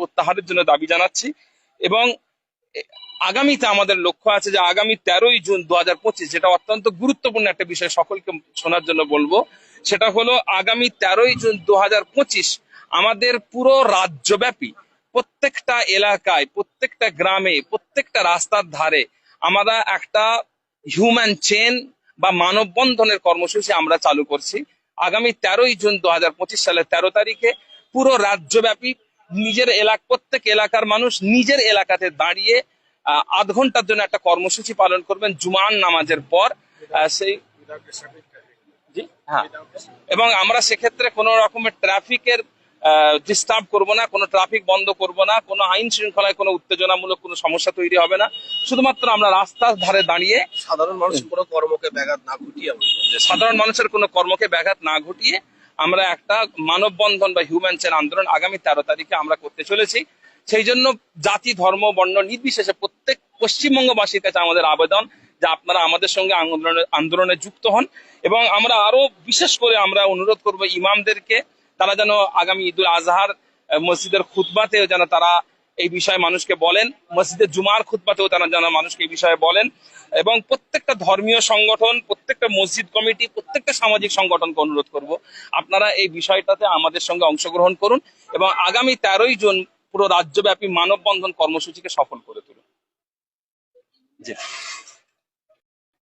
প্রত্যাহারের জন্য দাবি জানাচ্ছি। এবং আগামীতে আমাদের লক্ষ্য আছে যে আগামী 13ই জুন 2025, যেটা অত্যন্ত গুরুত্বপূর্ণ একটা বিষয় সকলকে শোনার জন্য বলবো, সেটা হলো আগামী 13ই জুন 2025 আমাদের পুরো রাজ্যব্যাপী প্রত্যেকটা এলাকায়, প্রত্যেকটা গ্রামে, প্রত্যেকটা রাস্তার ধারে আমরা একটা হিউম্যান চেন বা মানববন্ধনের কর্মসূচি আমরা চালু করছি। আগামী 13ই জুন 2025 সালের 13 তারিখে পুরো রাজ্যব্যাপী প্রত্যেক এলাকার মানুষ নিজের এলাকাতে দাঁড়িয়ে আধ ঘন্টার জন্য একটা কর্মসূচি পালন করবেন জুমার নামাজের পর। সেই জি হ্যাঁ, এবং আমরা সেক্ষেত্রে কোনো রকমের ট্রাফিকের ডিস্টার্ব করব না, কোনো ট্রাফিক বন্ধ করব না, কোনো আইন শৃঙ্খলায় কোনো উত্তেজনামূলক কোনো সমস্যা তৈরি হবে না। শুধুমাত্র আমরা রাস্তার ধারে দাঁড়িয়ে সাধারণ মানুষের কোনো কর্মকে ব্যাঘাত না ঘটিয়ে আমরা একটা মানববন্ধন বা হিউম্যান চেন আন্দোলন আগামী 13 তারিখে আমরা করতে চলেছি। সেই জন্য জাতি, ধর্ম, বর্ণ নির্বিশেষে প্রত্যেক পশ্চিমবঙ্গবাসীর কাছে আমাদের আবেদন যে আপনারা আমাদের সঙ্গে আন্দোলনে যুক্ত হন। এবং আমরা আরো বিশেষ করে আমরা অনুরোধ করব ইমামদেরকে, তারা যেন আগামী ঈদুল আজহার মসজিদের খুতবাতেও যেন তারা এই বিষয়ে মানুষকে বলেন, মসজিদের জুমার খুতবাতেও তারা যেন মানুষকে এই বিষয়ে বলেন। এবং প্রত্যেকটা ধর্মীয় সংগঠন, প্রত্যেকটা মসজিদ কমিটি, প্রত্যেকটা সামাজিক সংগঠনকে অনুরোধ করব আপনারা এই বিষয়টাতে আমাদের সঙ্গে অংশগ্রহণ করুন এবং আগামী 13ই জুন পুরো রাজ্যব্যাপী মানববন্ধন কর্মসূচিকে সফল করে তুলুন। জি।